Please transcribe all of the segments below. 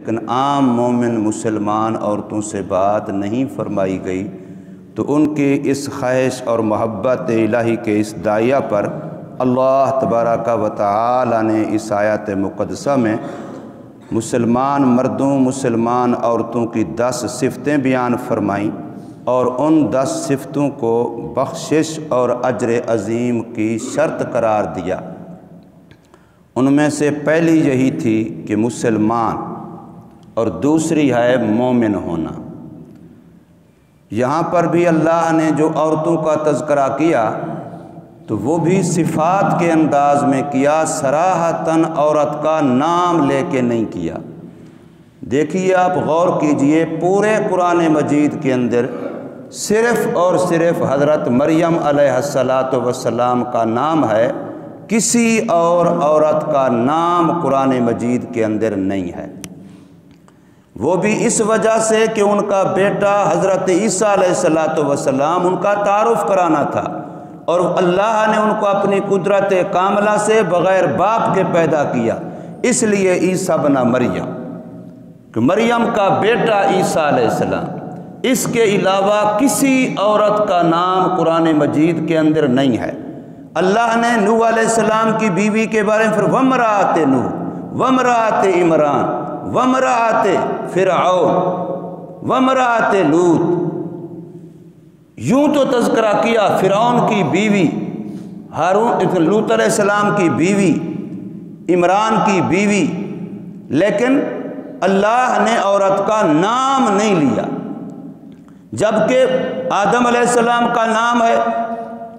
لیکن عام مومن مسلمان عورتوں سے بات نہیں فرمائی گئی، تو ان کی اس خواہش اور محبت الہی کے اس داعیہ پر اللہ تبارک و تعالی نے اس آیت مقدسہ میں مسلمان مردوں مسلمان عورتوں کی 10 صفتیں بیان فرمائیں اور ان 10 صفتوں کو بخشش اور اجر عظیم کی شرط قرار دیا۔ ان میں سے پہلی یہی تھی کہ مسلمان، اور دوسری ہے مومن ہونا۔ یہاں پر بھی اللہ نے جو عورتوں کا تذکرہ کیا تو وہ بھی صفات کے انداز میں کیا، صراحتاً عورت کا نام لے کے نہیں کیا۔ دیکھیے آپ غور کیجئے، پورے قرآن مجید کے اندر صرف اور صرف حضرت مریم علیہ السلام کا نام ہے، کسی اور عورت کا نام قرآن مجید کے اندر نہیں ہے۔ وہ بھی اس وجہ سے کہ ان کا بیٹا حضرت عیسیٰ علیہ السلام ان کا تعارف کرانا تھا، اور اللہ نے ان کو اپنی قدرت کاملہ سے بغیر باپ کے پیدا کیا، اس لیے عیسیٰ بن مریم، کہ مریم کا بیٹا عیسیٰ علیہ السلام۔ اس کے علاوہ کسی عورت کا نام قرآن مجید کے اندر نہیں ہے۔ اللہ نے نوح علیہ السلام کی بیوی کے بارے میں پھر وَامْرَأَتِ نوح وَامْرَأَتِ عمران وَامْرَأَتِ فرعون وَامْرَأَتِ لوط، یوں تو تذکرہ کیا فرعون کی بیوی، لوط علیہ السلام کی بیوی، عمران کی بیوی، لیکن اللہ نے عورت کا نام نہیں لیا، جبکہ آدم علیہ السلام کا نام ہے،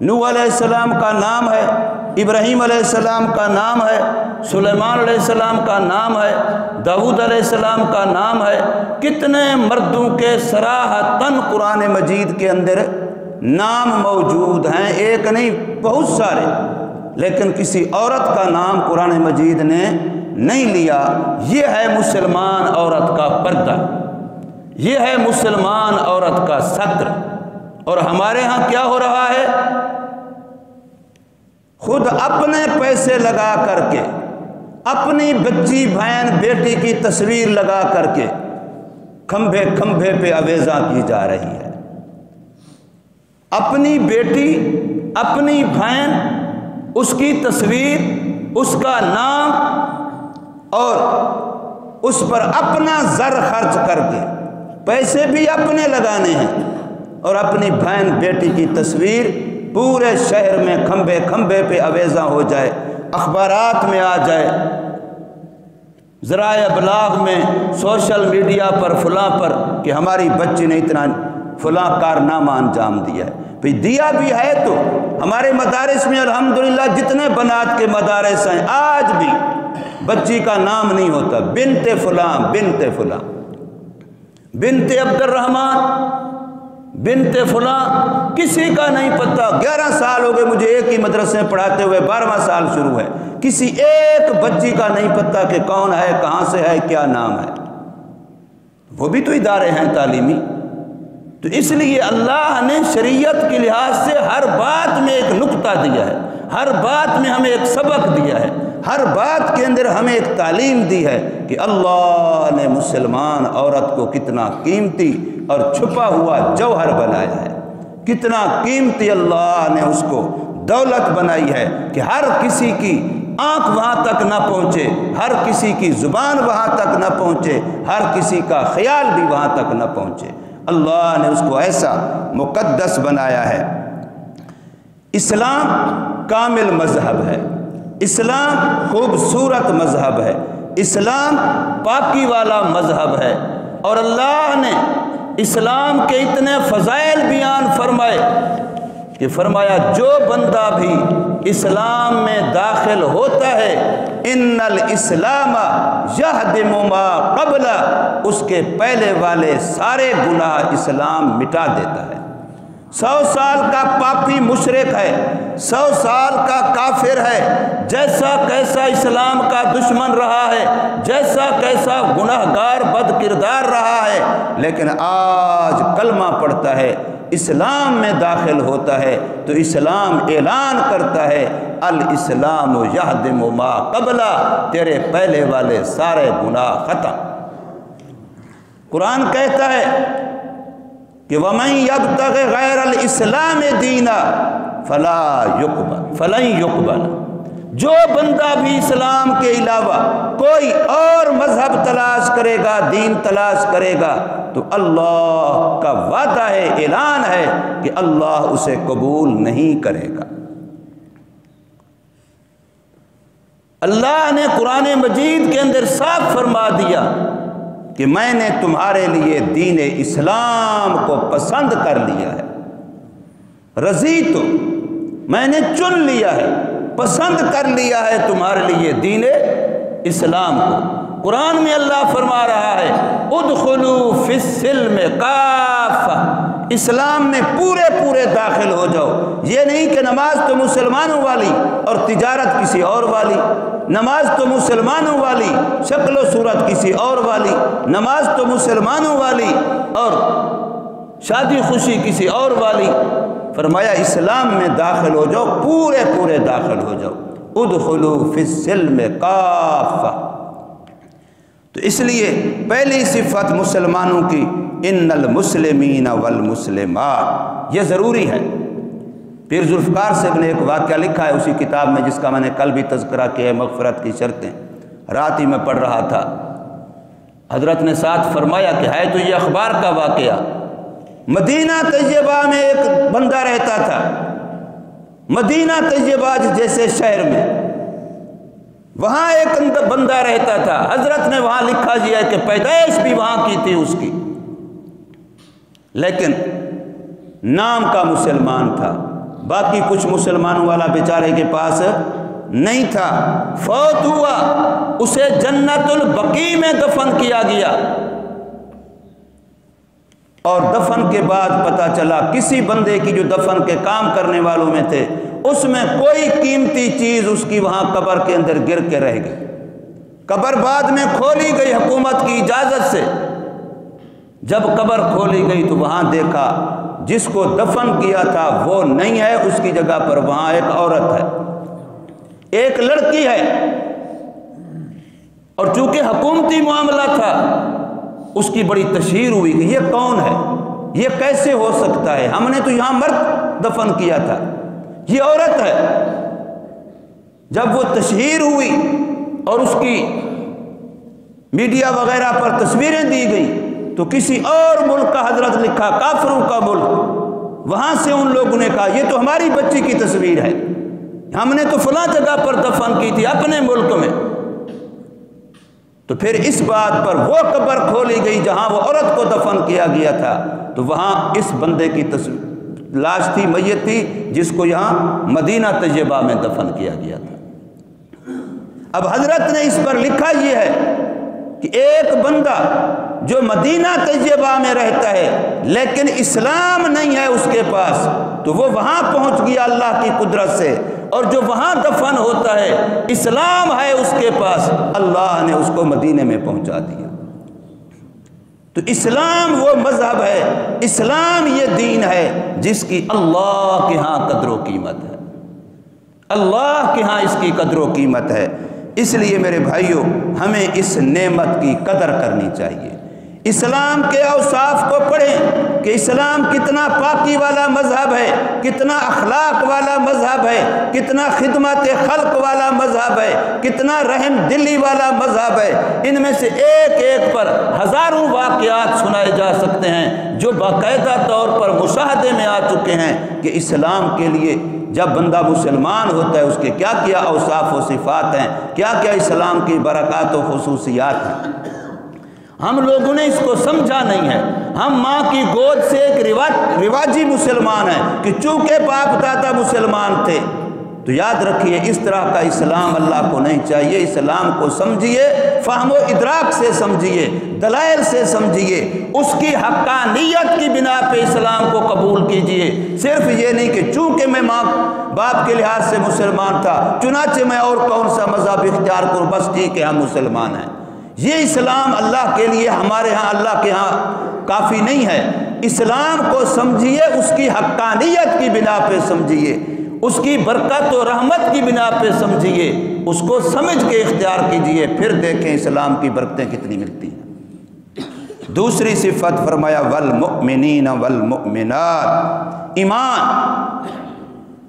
نوح علیہ السلام کا نام ہے، ابراہیم علیہ السلام کا نام ہے، سلیمان علیہ السلام کا نام ہے، داؤد علیہ السلام کا نام ہے۔ کتنے مردوں کے صراحتاً قرآن مجید کے اندر نام موجود ہیں، ایک نہیں بہت سارے، لیکن کسی عورت کا نام قرآن مجید نے نہیں لیا۔ یہ ہے مسلمان عورت کا پردہ، یہ ہے مسلمان عورت کا ستر۔ اور ہمارے ہاں کیا ہو رہا ہے؟ خود اپنے پیسے لگا کر کے، اپنی بچی بہن بیٹی کی تصویر لگا کر کے کھمبے کھمبے پہ آویزاں کی جا رہی ہے۔ اپنی بیٹی، اپنی بہن، اس کی تصویر، اس کا نام، اور اس پر اپنا زر خرچ کر کے پیسے بھی اپنے لگانے ہیں، اور اپنی بہن بیٹی کی تصویر پورے شہر میں کھمبے کھمبے پہ آویزاں ہو جائے، اخبارات میں آ جائے، ذرائع ابلاغ میں، سوشل میڈیا پر فلاں پر، کہ ہماری بچی نے اتنا فلاں کارنامہ انجام دیا ہے۔ پھر دیا بھی ہے تو ہمارے مدارس میں الحمدللہ جتنے بنات کے مدارس ہیں، آج بھی بچی کا نام نہیں ہوتا، بنت فلاں، بنت فلاں، بنت عبد الرحمن، بنت فلاں، کسی کا نہیں پتہ۔ 11 سال ہو گئے مجھے ایک ہی مدرسے میں پڑھاتے ہوئے، 12واں سال شروع ہے، کسی ایک بچی کا نہیں پتہ کہ کون ہے، کہاں سے ہے، کیا نام ہے۔ وہ بھی تو ادارے ہیں تعلیمی۔ تو اس لیے اللہ نے شریعت کے لحاظ سے ہر بات میں ایک نقطہ دیا ہے، ہر بات میں ہمیں ایک سبق دیا ہے، ہر بات کے اندر ہمیں ایک تعلیم دی ہے کہ اللہ نے مسلمان عورت کو کتنا قیمتی اور چھپا ہوا جوہر بنایا ہے، کتنا قیمتی اللہ نے اس کو دولت بنائی ہے کہ ہر کسی کی آنکھ وہاں تک نہ پہنچے، ہر کسی کی زبان وہاں تک نہ پہنچے، ہر کسی کا خیال بھی وہاں تک نہ پہنچے۔ اللہ نے اس کو ایسا مقدس بنایا ہے۔ اسلام کامل مذہب ہے، اسلام خوبصورت مذہب ہے، اسلام پاکی والا مذہب ہے، اور اللہ نے اسلام کے اتنے فضائل بیان فرمائے کہ فرمایا جو بندہ بھی اسلام میں داخل ہوتا ہے، ان الاسلام یہدم ما قبل، اس کے پہلے والے سارے گناہ اسلام مٹا دیتا ہے۔ 100 سال کا پاپی مشرک ہے، 100 سال کا کافر ہے، جیسا کیسا اسلام کا دشمن رہا ہے، جیسا کیسا گناہگار بد کردار رہا ہے، لیکن آج کلمہ پڑھتا ہے، اسلام میں داخل ہوتا ہے تو اسلام اعلان کرتا ہے الاسلام یہدم ما قبل، تیرے پہلے والے سارے گناہ ختم۔ قرآن کہتا ہے کہ وَمَن يَبْتَغِ غَيْرَ الْإِسْلَامِ دِينًا فَلَن يُقْبَلَ، جو بندہ بھی اسلام کے علاوہ کوئی اور مذہب تلاش کرے گا، دین تلاش کرے گا، تو اللہ کا وعدہ ہے، اعلان ہے کہ اللہ اسے قبول نہیں کرے گا۔ اللہ نے قرآن مجید کے اندر صاف فرما دیا کہ میں نے تمہارے لیے دین اسلام کو پسند کر لیا ہے، رضیت، میں نے چن لیا ہے، پسند کر لیا ہے تمہارے لیے دین اسلام کو۔ قرآن میں اللہ فرما رہا ہے ادخلوا فی السلم کافہ، اسلام میں پورے داخل ہو جاؤ۔ یہ نہیں کہ نماز تو مسلمانوں والی اور تجارت کسی اور والی، نماز تو مسلمانوں والی شکل و صورت کسی اور والی، نماز تو مسلمانوں والی اور شادی خوشی کسی اور والی۔ فرمایا اسلام میں داخل ہو جاؤ، پورے داخل ہو جاؤ، ادخلوا فی السلم کافہ۔ تو اس لیے پہلی صفت مسلمانوں کی ان المسلمین والمسلمات، یہ ضروری ہے۔ پیر ذوالفقار صاحب نے ایک واقعہ لکھا ہے اسی کتاب میں، جس کا میں نے کل بھی تذکرہ کیا ہے، مغفرت کی شرطیں، رات ہی میں پڑھ رہا تھا۔ حضرت نے ساتھ فرمایا کہ ہے تو یہ اخبار کا واقعہ، مدینہ طیبہ میں ایک بندہ رہتا تھا، مدینہ طیبہ جیسے شہر میں، وہاں ایک بندہ رہتا تھا۔ حضرت نے وہاں لکھا دیا کہ پیدائش بھی وہاں کی تھی اس کی، لیکن نام کا مسلمان تھا، باقی کچھ مسلمانوں والا بیچارے کے پاس نہیں تھا۔ فوت ہوا، اسے جنت البقیع میں دفن کیا گیا، اور دفن کے بعد پتہ چلا کسی بندے کی جو دفن کے کام کرنے والوں میں تھے، اس میں کوئی قیمتی چیز اس کی وہاں قبر کے اندر گر کے رہ گئی۔ قبر بعد میں کھولی گئی حکومت کی اجازت سے، جب قبر کھولی گئی تو وہاں دیکھا جس کو دفن کیا تھا وہ نہیں ہے، اس کی جگہ پر وہاں ایک عورت ہے، ایک لڑکی ہے، اور چونکہ حکومتی معاملہ تھا اس کی بڑی تشہیر ہوئی کہ یہ کون ہے، یہ کیسے ہو سکتا ہے، ہم نے تو یہاں مرد دفن کیا تھا، یہ عورت ہے۔ جب وہ تشہیر ہوئی اور اس کی میڈیا وغیرہ پر تصویریں دی گئی تو کسی اور ملک کا، حضرت لکھا کافروں کا ملک، وہاں سے ان لوگوں نے کہا یہ تو ہماری بچی کی تصویر ہے، ہم نے تو فلاں جگہ پر دفن کی تھی اپنے ملک میں۔ تو پھر اس بات پر وہ قبر کھولی گئی جہاں وہ عورت کو دفن کیا گیا تھا، تو وہاں اس بندے کی لاش تھی، میت تھی، جس کو یہاں مدینہ طیبہ میں دفن کیا گیا تھا۔ اب حضرت نے اس پر لکھا یہ ہے کہ ایک بندہ جو مدینہ طیبہ میں رہتا ہے لیکن اسلام نہیں ہے اس کے پاس، تو وہ وہاں پہنچ گیا اللہ کی قدرت سے، اور جو وہاں دفن ہوتا ہے اسلام ہے اس کے پاس، اللہ نے اس کو مدینے میں پہنچا دیا۔ تو اسلام وہ مذہب ہے، اسلام یہ دین ہے جس کی اللہ کے ہاں قدر و قیمت ہے، اللہ کے ہاں اس کی قدر و قیمت ہے۔ اس لیے میرے بھائیوں ہمیں اس نعمت کی قدر کرنی چاہیے۔ اسلام کے اوصاف کو پڑھیں کہ اسلام کتنا پاکی والا مذہب ہے، کتنا اخلاق والا مذہب ہے، کتنا خدمت خلق والا مذہب ہے، کتنا رحم دلی والا مذہب ہے۔ ان میں سے ایک ایک پر ہزاروں واقعات سنائے جا سکتے ہیں جو باقاعدہ طور پر مشاہدے میں آ چکے ہیں کہ اسلام کے لیے جب بندہ مسلمان ہوتا ہے اس کے کیا کیا اوصاف و صفات ہیں، کیا کیا اسلام کی برکات و خصوصیات ہیں۔ ہم لوگوں نے اس کو سمجھا نہیں ہے، ہم ماں کی گود سے ایک رواجی مسلمان ہیں کہ چونکہ باپ دادا مسلمان تھے۔ تو یاد رکھیے اس طرح کا اسلام اللہ کو نہیں چاہیے۔ اسلام کو سمجھیے، فہم و ادراک سے سمجھیے، دلائل سے سمجھیے، اس کی حقانیت کی بنا پہ اسلام کو قبول کیجیے۔ صرف یہ نہیں کہ چونکہ میں ماں باپ کے لحاظ سے مسلمان تھا چنانچہ میں اور کون سا مذہب اختیار کروں، بس ٹھیک ہے ہم مسلمان ہیں۔ یہ اسلام اللہ کے لیے ہمارے ہاں اللہ کے ہاں کافی نہیں ہے۔ اسلام کو سمجھیے، اس کی حقانیت کی بنا پہ سمجھیے، اس کی برکت و رحمت کی بنا پہ سمجھیے، اس کو سمجھ کے اختیار کیجیے، پھر دیکھیں اسلام کی برکتیں کتنی ملتی ہیں۔ دوسری صفت فرمایا والمؤمنین والمؤمنات،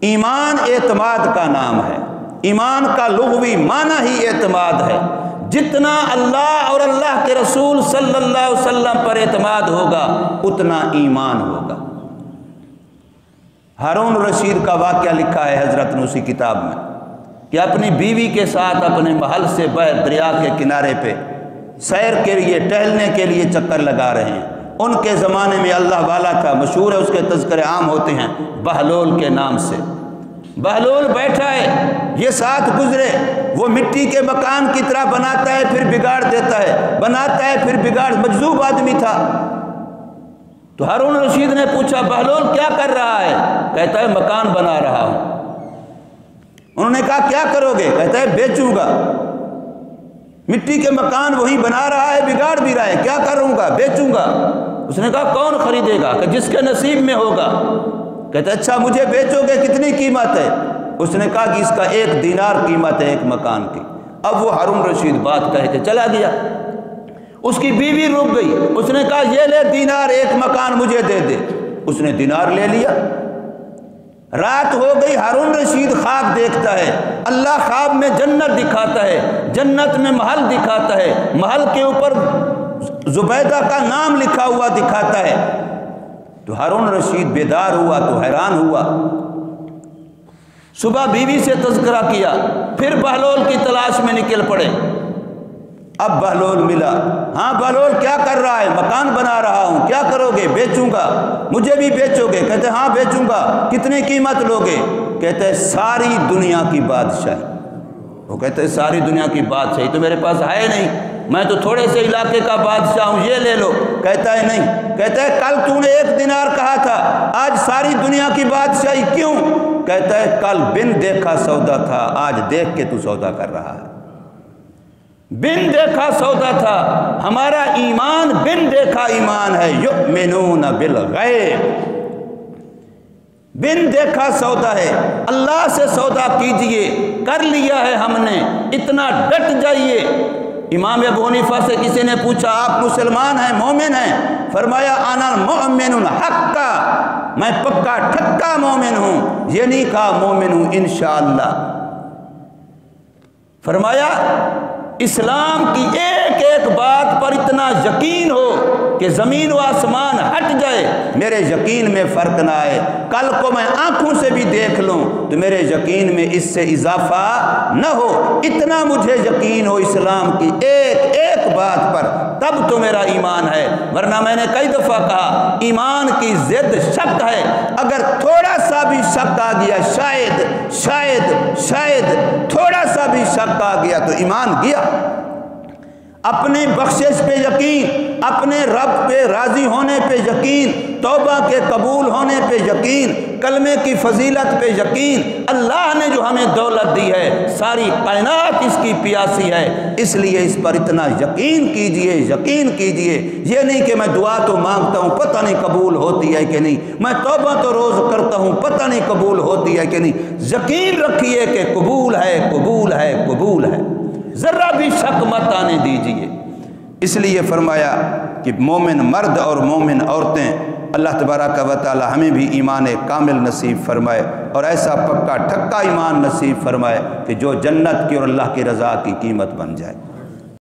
ایمان اعتماد کا نام ہے، ایمان کا لغوی معنی ہی اعتماد ہے۔ جتنا اللہ اور اللہ کے رسول صلی اللہ علیہ وسلم پر اعتماد ہوگا اتنا ایمان ہوگا۔ ہارون رشید کا واقعہ لکھا ہے حضرت نے اسی کتاب میں کہ اپنی بیوی کے ساتھ اپنے محل سے باہر دریا کے کنارے پہ سیر کے لیے ٹہلنے کے لیے چکر لگا رہے ہیں۔ ان کے زمانے میں اللہ والا تھا، مشہور ہے، اس کے تذکرے عام ہوتے ہیں بہلول کے نام سے۔ بہلول بیٹھا ہے، یہ ساتھ گزرے، وہ مٹی کے مکان کی طرح بناتا ہے پھر بگاڑ دیتا ہے، بناتا ہے پھر بگاڑ، مجذوب آدمی تھا۔ تو ہارون رشید نے پوچھا بہلول کیا کر رہا ہے؟ کہتا ہے مکان بنا رہا ہوں۔ انہوں نے کہا کیا کرو گے؟ کہتا ہے بیچوں گا۔ مٹی کے مکان وہی بنا رہا ہے، بگاڑ بھی رہا ہے، کیا کروں گا؟ بیچوں گا۔ اس نے کہا کون خریدے گا؟ کہ جس کے نصیب میں ہوگا۔ کہتا ہے اچھا مجھے بیچو گے، کتنی قیمت ہے؟ اس نے کہا کہ اس کا 1 دینار قیمت ہے ایک مکان کی۔ اب وہ ہارون رشید بات کہہ کے چلا گیا۔ اس کی بیوی رک گئی، اس نے کہا یہ لے دینار، ایک مکان مجھے دے دے۔ اس نے دینار لے لیا۔ رات ہو گئی، ہارون رشید خواب دیکھتا ہے، اللہ خواب میں جنت دکھاتا ہے، جنت میں محل دکھاتا ہے، محل کے اوپر زبیدہ کا نام لکھا ہوا دکھاتا ہے۔ تو ہارون رشید بیدار ہوا تو حیران ہوا۔ صبح بیوی سے تذکرہ کیا، پھر بہلول کی تلاش میں نکل پڑے۔ اب بہلول ملا، ہاں بہلول کیا کر رہا ہے؟ مکان بنا رہا ہوں، کیا کرو گے؟ بیچوں گا۔ مجھے بھی بیچو گے؟ کہتے ہاں بیچوں گا۔ کتنی قیمت لوگے؟ کہتے ساری دنیا کی بادشاہی۔ وہ کہتے ساری دنیا کی بادشاہی تو میرے پاس ہے نہیں، میں تو تھوڑے سے علاقے کا بادشاہ ہوں، یہ لے لو۔ کہتا ہے نہیں۔ کہتا ہے کل تو نے 1 دینار کہا تھا، آج ساری دنیا کی بادشاہی کیوں؟ کہتا ہے کل بن دیکھا سودا تھا، آج دیکھ کے تو سودا کر رہا ہے۔ بن دیکھا سودا تھا، ہمارا ایمان بن دیکھا ایمان ہے، یؤمنون بالغیب۔ بن دیکھا سودا ہے، اللہ سے سودا کیجئے، کر لیا ہے ہم نے، اتنا ڈٹ جائیے۔ امام ابو حنیفہ سے کسی نے پوچھا آپ مسلمان ہیں، مومن ہیں؟ فرمایا انا مؤمن حقا، میں پکا ٹھکا مومن ہوں، یہ نہیں کہا مومن ہوں انشاءاللہ۔ فرمایا اسلام کی ایک ایک بات پر اتنا یقین ہو کہ زمین و آسمان ہٹ جائے، میرے یقین میں فرق نہ آئے، کل کو میں آنکھوں سے بھی دیکھ لوں تو میرے یقین میں اس سے اضافہ نہ ہو، اتنا مجھے یقین ہو اسلام کی ایک ایک بات پر، تب تو میرا ایمان ہے۔ ورنہ میں نے کئی دفعہ کہا ایمان کی ضد شک ہے، اگر تھوڑا سا بھی شک آ گیا، شاید تھوڑا سا بھی شک آ گیا تو ایمان گیا۔ اپنی بخشش پہ یقین، اپنے رب پہ راضی ہونے پہ یقین، توبہ کے قبول ہونے پہ یقین، کلمے کی فضیلت پہ یقین، اللہ نے جو ہمیں دولت دی ہے ساری کائنات اس کی پیاسی ہے، اس لیے اس پر اتنا یقین کیجئے، یقین کیجئے۔ یہ نہیں کہ میں دعا تو مانگتا ہوں پتہ نہیں قبول ہوتی ہے کہ نہیں، میں توبہ تو روز کرتا ہوں پتہ نہیں قبول ہوتی ہے کہ نہیں، یقین رکھیے کہ قبول ہے، قبول ہے، قبول ہے، ذرا بھی شک مت آنے دیجئے۔ اس لیے فرمایا کہ مومن مرد اور مومن عورتیں، اللہ تبارک و تعالی ہمیں بھی ایمان کامل نصیب فرمائے اور ایسا پکا ٹھکا ایمان نصیب فرمائے کہ جو جنت کی اور اللہ کی رضا کی قیمت بن جائے۔